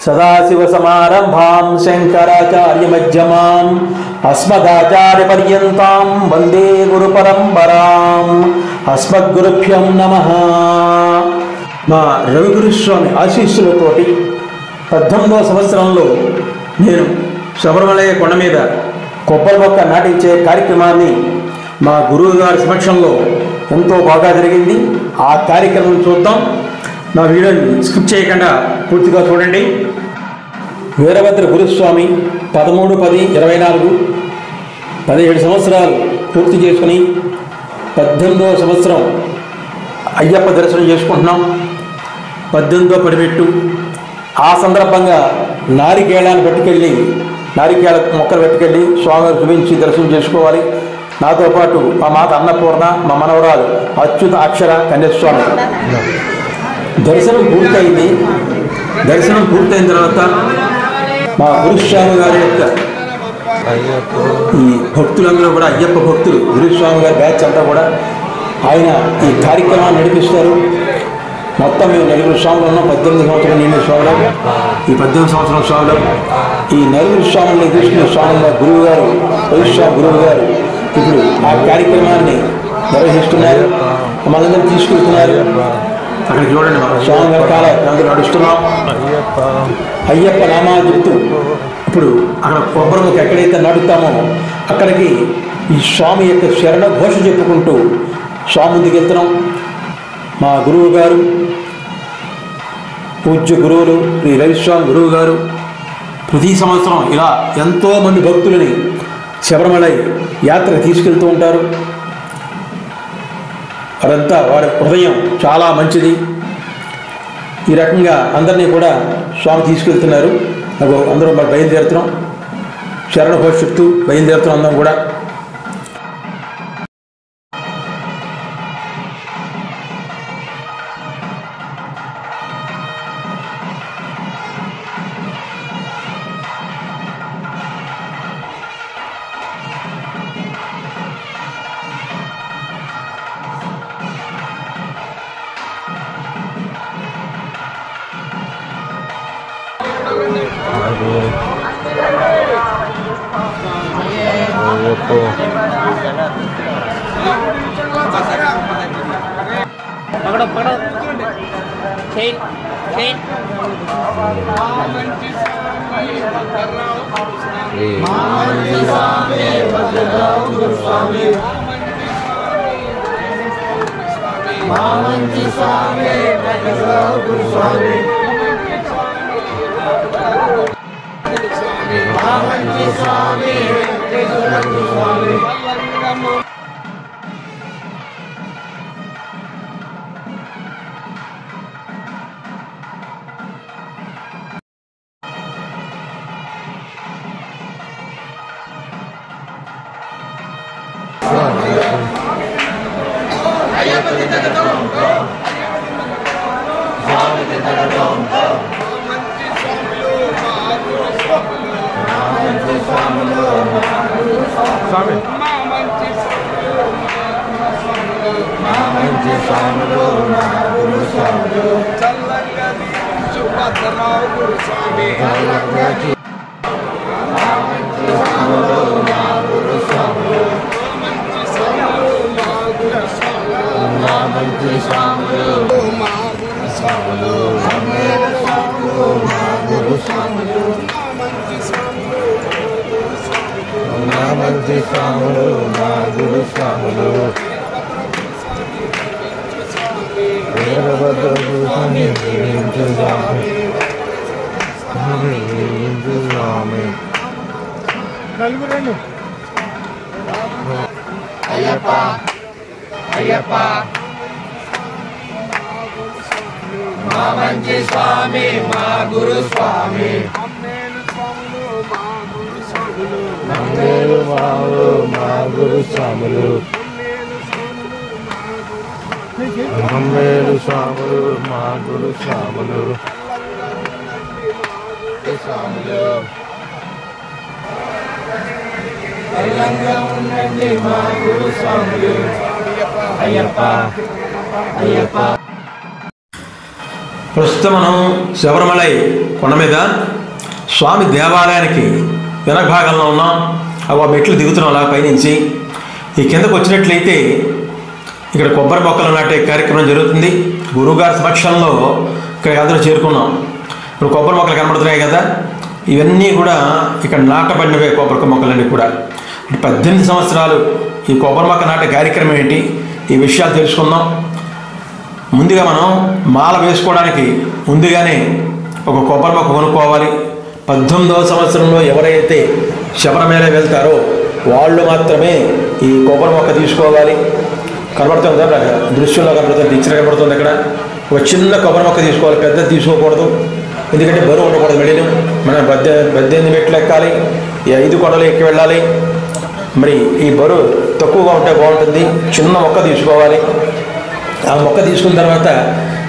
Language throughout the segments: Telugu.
సదాశివసమారంభాం శంకరాచార్యమధ్యమాం అస్మదాచార్యపర్యంతాం వందే గురుపరంపరాం. అస్మద్గురుభ్యం నమః. మా రవిగురుస్వామి ఆశీస్సులతోటి 18వ సంవత్సరంలో నేను శబరిమలయ్య కొండ మీద కొబ్బరి మొక్క నాటించే కార్యక్రమాన్ని మా గురువు గారి సమక్షంలో ఎంతో బాగా జరిగింది. ఆ కార్యక్రమం చూద్దాం. నా వీడియోని స్కిప్ చేయకుండా పూర్తిగా చూడండి. వీరభద్ర గురుస్వామి 13-10-24 17 సంవత్సరాలు పూర్తి చేసుకుని 18వ సంవత్సరం అయ్యప్ప దర్శనం చేసుకుంటున్నాం. 18వ పడిపెట్టు. ఆ సందర్భంగా నారికేళాన్ని పట్టుకెళ్ళి నారికేళ మొక్కలు పట్టుకెళ్ళి స్వామిని చూపించి దర్శనం చేసుకోవాలి. నాతో పాటు మా మాత అన్నపూర్ణ, మా మనవరాలు అచ్యుత అక్షర కన్యస్వామి. దర్శనం పూర్తయింది. దర్శనం పూర్తయిన తర్వాత మా గురుస్వామి గారి యొక్క ఈ భక్తులందరూ కూడా అయ్యప్ప భక్తులు, గురుస్వామి గారి బ్యాచ్ అంతా కూడా ఆయన ఈ కార్యక్రమాన్ని నడిపిస్తారు. మొత్తం మేము 4 స్వాములు ఉన్నాం. 18 సంవత్సరాలు నిండిన స్వాములు. ఈ 18 సంవత్సరాల స్వాములు ఈ 4 స్వాములను తీసుకునే స్వాముల గురువు గారు, వైశ్వామి గురువు గారు ఇప్పుడు ఆ కార్యక్రమాన్ని నిర్వహిస్తున్నారు. మనందరూ తీసుకెళ్తున్నారు. అక్కడ చూడండి, మన స్వామి వెనకాల అందరూ నడుస్తున్నాం. అయ్యప్ప నామాలు చెప్తూ ఇప్పుడు అక్కడ కొబ్బరి ముక్క ఎక్కడైతే నడుస్తామో అక్కడికి ఈ స్వామి యొక్క శరణ ఘోష చెప్పుకుంటూ స్వామి ముందుకు వెళ్తున్నాం. మా గురువు గారు, పూజ్య గురువులు శ్రీ రవిస్వామి గురువు గారు ప్రతి సంవత్సరం ఇలా ఎంతోమంది భక్తులని శబరిమల యాత్ర తీసుకెళ్తూ ఉంటారు. వారంతా వారి హృదయం చాలా మంచిది. ఈ రకంగా అందరినీ కూడా స్వామి తీసుకెళ్తున్నారు. అందరూ మరి బయలుదేరుతున్నాం. శరణ ఘోష చెప్తూ బయలుదేరుతున్నాం అందరం కూడా. అయ్యప్ప అయ్యప్ప మా మంచి స్వామి, మా గురు స్వామి. మంగళ మా గురు స్వాములు, మంగళ స్వాములు, మా గురు స్వాములు. తెలంగా ఉండండి మా గురు స్వాములు. అయ్యప్ప అయ్యప్ప. ప్రస్తుతం మనం శబరిమలై కొండ మీద స్వామి దేవాలయానికి వెనక భాగంలో ఉన్నాం. ఆ మెట్లు దిగుతున్నాం అలా పైనుంచి. ఈ కిందకు వచ్చినట్లయితే ఇక్కడ కొబ్బరి మొక్కలు నాటే కార్యక్రమం జరుగుతుంది. గురువుగారి సమక్షంలో ఇక్కడ అందరూ చేరుకున్నాం. ఇప్పుడు కొబ్బరి మొక్కలు కనబడుతున్నాయి కదా, ఇవన్నీ కూడా ఇక్కడ నాటబడినవే కొబ్బరి మొక్కలన్నీ కూడా. 18 సంవత్సరాలు ఈ కొబ్బరి మొక్క నాటే కార్యక్రమం ఏంటి, ఈ విషయాలు తెలుసుకుందాం. ముందుగా మనం మాల వేసుకోవడానికి ముందుగానే ఒక కొబ్బరి మొక్క కొనుక్కోవాలి. 18వ సంవత్సరంలో ఎవరైతే శబరిమల వెళ్తారో వాళ్ళు మాత్రమే ఈ కొబ్బరి మొక్క తీసుకోవాలి. కనబడుతుంది కదా, దృశ్యంలో కనబడుతుంది, పిక్చర్ కనబడుతుంది. అక్కడ ఒక చిన్న కొబ్బరి మొక్క తీసుకోవాలి, పెద్దది తీసుకోకూడదు. ఎందుకంటే బరువు ఉండకూడదు. వెళ్ళి మనం 18 మెట్లు ఎక్కాలి, ఈ 5 కొండలు ఎక్కి వెళ్ళాలి. మరి ఈ బరువు తక్కువగా ఉంటే బాగుంటుంది. చిన్న మొక్క తీసుకోవాలి. ఆ మొక్క తీసుకున్న తర్వాత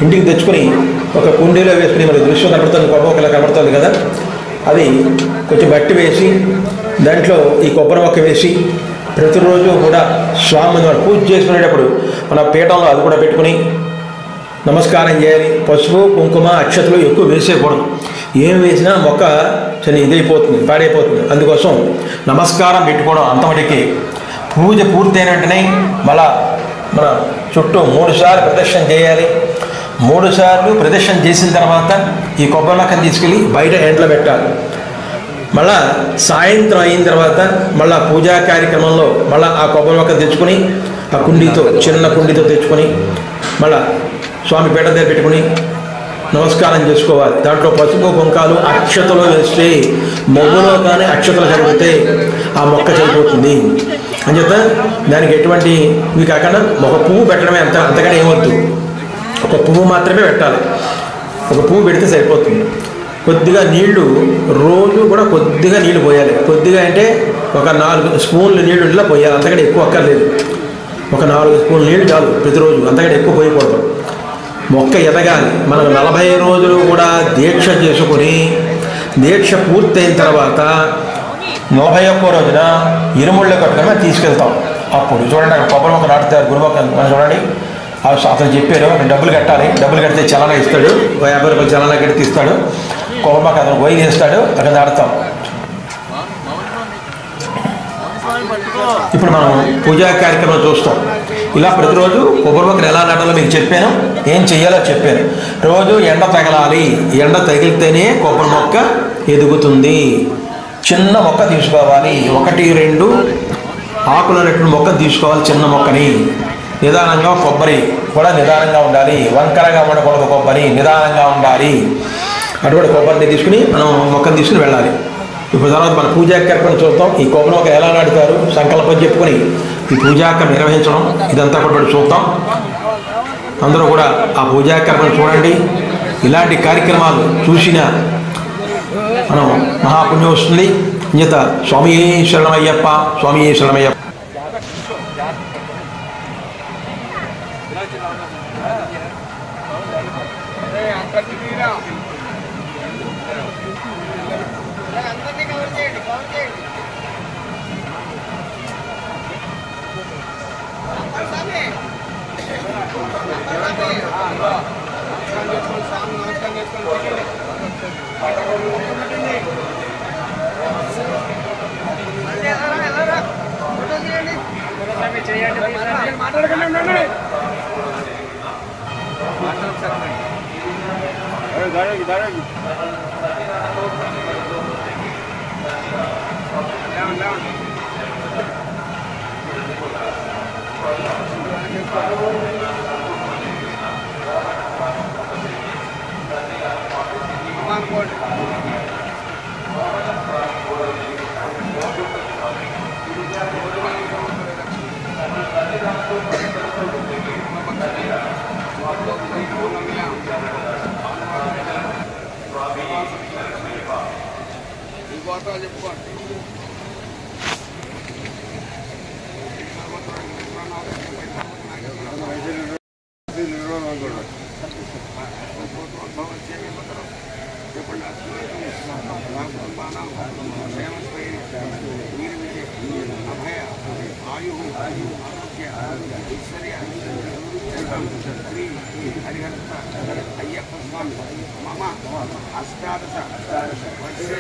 ఇంటికి తెచ్చుకొని ఒక కుండీలో వేసుకుని, మరి దృశ్యం కనబడుతుంది, కొబ్బరి మొక్కలా కనబడుతుంది కదా, అది కొంచెం మట్టి వేసి దాంట్లో ఈ కొబ్బరి మొక్క వేసి ప్రతిరోజు కూడా స్వామి మనం పూజ చేసుకునేటప్పుడు మన పీఠంలో అది కూడా పెట్టుకుని నమస్కారం చేయాలి. పసుపు కుంకుమ అక్షతలు ఎక్కువ వేసేయకూడదు. ఏం వేసినా మొక్క చిన్న ఇదైపోతుంది, పాడైపోతుంది. అందుకోసం నమస్కారం పెట్టుకోవడం. అంతమటికి పూజ పూర్తయిన వెంటనే మళ్ళా మన చుట్టూ 3 సార్లు ప్రదక్షిణ చేయాలి. 3 సార్లు ప్రదక్షిణ చేసిన తర్వాత ఈ కొబ్బరి మొక్కను తీసుకెళ్ళి బయట ఎండలో పెట్టాలి. మళ్ళా సాయంత్రం అయిన తర్వాత మళ్ళా పూజా కార్యక్రమంలో మళ్ళీ ఆ కొబ్బరి మొక్క తెచ్చుకొని ఆ కుండీతో, చిన్న కుండీతో తెచ్చుకొని మళ్ళా స్వామి పీఠ దగ్గర పెట్టుకుని నమస్కారం చేసుకోవాలి. దాంట్లో పసుపు కుంకాలు అక్షతలు వేస్తే, మొగ్గులో కానీ అక్షతలు చదివితే ఆ మొక్క చనిపోతుంది అని చెప్తా. దానికి ఎటువంటి ఇవి కాకుండా ఒక పువ్వు పెట్టడమే, అంతకంటే ఏమవుతుంది, ఒక పువ్వు మాత్రమే పెట్టాలి. ఒక పువ్వు పెడితే సరిపోతుంది. కొద్దిగా నీళ్లు రోజు కూడా కొద్దిగా నీళ్లు పోయాలి. కొద్దిగా అంటే ఒక 4 స్పూన్లు నీళ్లు ఇలా పోయాలి, అంతకంటే ఎక్కువ అక్కర్లేదు. ఒక 4 స్పూన్లు నీళ్లు చాలు ప్రతిరోజు, అంతకంటే ఎక్కువ పోయకూడదు. మొక్క ఎదగాలి. మనం 40 రోజులు కూడా దీక్ష చేసుకుని దీక్ష పూర్తయిన తర్వాత 41వ రోజున ఇరుముళ్ళ కట్టుకొని తీసుకెళ్తాం. అప్పుడు చూడండి, అక్కడ కొబ్బరి మొక్క నాటుతారు. గురు మొక్క మనం చూడండి, అతను చెప్పారు అక్కడ డబ్బులు కట్టాలి. డబ్బులు కడితే చలన ఇస్తాడు, 50 రూపాయలు చలన కడితే ఇస్తాడు. కొబ్బరి మొక్క అతను పోయి చేస్తాడు, అక్కడ నాటుతాం. ఇప్పుడు మనం పూజా కార్యక్రమం చూస్తాం. ఇలా ప్రతిరోజు కొబ్బరి మొక్కను ఎలా నాటాలో మీకు చెప్పాను, ఏం చెయ్యాలో చెప్పాను. రోజు ఎండ తగలాలి. ఎండ తగిలితేనే కొబ్బరి మొక్క ఎదుగుతుంది. చిన్న మొక్క తీసుకోవాలి, 1-2 ఆకులు అనేటువంటి మొక్కను తీసుకోవాలి. చిన్న మొక్కని నిదానంగా, కొబ్బరి కూడా నిదానంగా ఉండాలి. వంకరగా ఉండకూడదు, కొబ్బరి నిదానంగా ఉండాలి. అటువంటి కొబ్బరిని తీసుకుని మనం మొక్కను తీసుకుని వెళ్ళాలి. ఇప్పుడు తర్వాత మన పూజా కార్యక్రమం చూద్దాం. ఈ కొబ్బరి మొక్క ఎలా నాటుతారు, సంకల్పం చెప్పుకొని ఈ పూజాకర్మ నిర్వహించడం, ఇదంతా కూడా చూద్దాం. అందరూ కూడా ఆ పూజాకర్మను చూడండి. ఇలాంటి కార్యక్రమాలు చూసిన మనం మహాపుణ్యం వస్తుంది. ఇంత స్వామి శరణమయ్యప్ప, స్వామి శరణమయ్యప్ప. आयु आरोग्य ऐश्वर्य శ్రీ హరిహర అయ్యప్ప స్వామి మమ అష్టాదశ వర్షే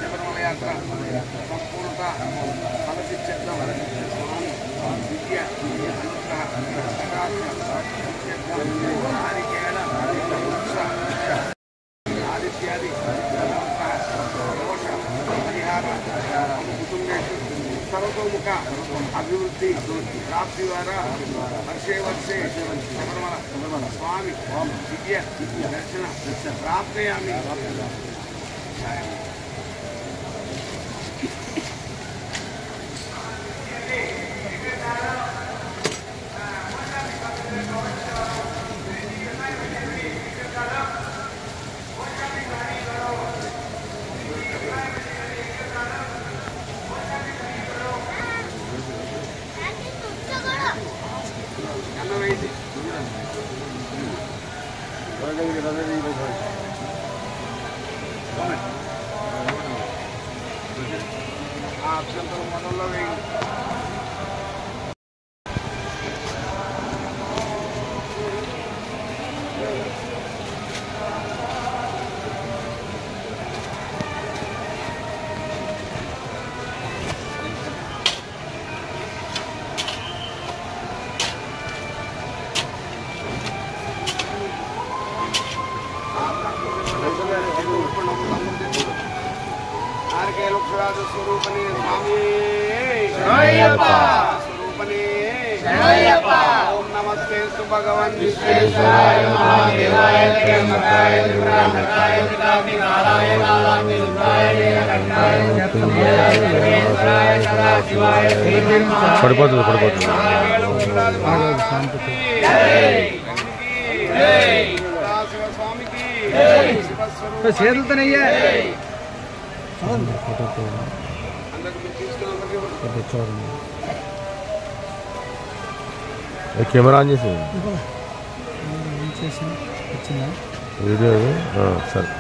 శబరిమల యాత్ర సంపూర్ణత ఫలసిద్ధ్యర్థం స్వామి విద్య అనుగ్రహ నారికేళ వృక్ష ఆదిత్యాది దోష పరిహార కుటుంబేషు సర్వతోముఖ అభివృద్ధి ప్రాప్తి ద్వారా వర్షే వర్షే శబరిమల స్వామి విద్య దర్శన ప్రాప్తయామి. అక్షంతలు మొదల్లో వేయండి. స్వరూపనే స్వామి స్వరూపనే ఓం నమస్తే భగవన్ విశ్వేశ్వరాయ మహాదేవాయ త్ర్యంబకాయ త్రిపురాంతకాయ త్రికాగ్ని నారాయ నారాయణ రుద్రాయ రుద్రాయ సదాశివాయ పడిపోతుంది స్వామికి చేతులతోనయ్యా కెమెరా ఆన్ చేసి వీడియో సరే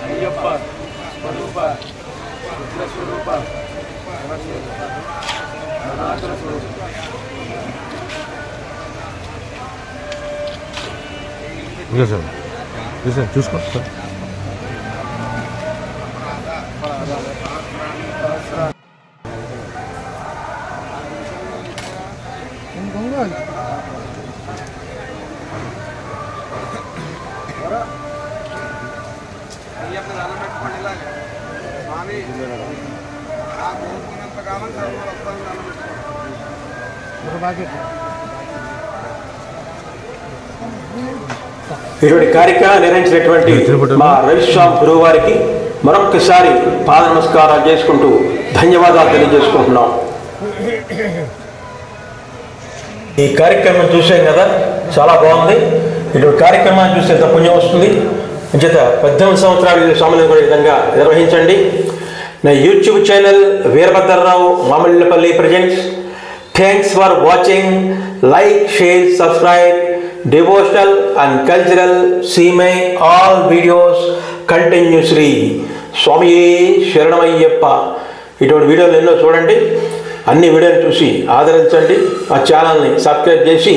అయ్యప్ప స్వరూప స్వరూప సనాతన స్వరూప సార్ చూసుకో సార్ అయ్యప్ప దండం పెట్టుకోండి ఇలాగే స్వామి నాకు కోరుకున్నంతకాలం చదువులు వస్తాను దండం పెట్టుకోండి. ఇటువంటి కార్యక్రమాన్ని నిర్వహించినటువంటి మా రవిస్వామి గురువు వారికి మరొక్కసారి పాద నమస్కారాలు చేసుకుంటూ ధన్యవాదాలు తెలియజేసుకుంటున్నాం. ఈ కార్యక్రమం చూసాం కదా, చాలా బాగుంది. ఇటువంటి కార్యక్రమాన్ని చూస్తే ఎంత పుణ్యం వస్తుంది. అంచేత 18 సంవత్సరాలు స్వామిని కూడా ఈ విధంగా నిర్వహించండి. నా YouTube channel Veerabhadrarao Mamillapalli presents. Thanks for watching. Like, share, subscribe. Devotional and cultural, see my all videos continuously. స్వామి శరణమయ్యప్ప. ఇటువంటి వీడియోలు ఎన్నో చూడండి. అన్ని వీడియోలు చూసి ఆదరించండి. మా ఛానల్ని సబ్స్క్రైబ్ చేసి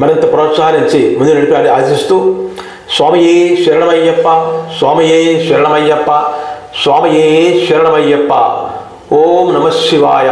మరింత ప్రోత్సహించి ముందు నడిపాలని ఆశిస్తూ స్వామి శరణమయ్యప్ప, స్వామి శరణమయ్యప్ప, స్వామి శరణమయ్యప్ప. ఓం నమః శివాయ.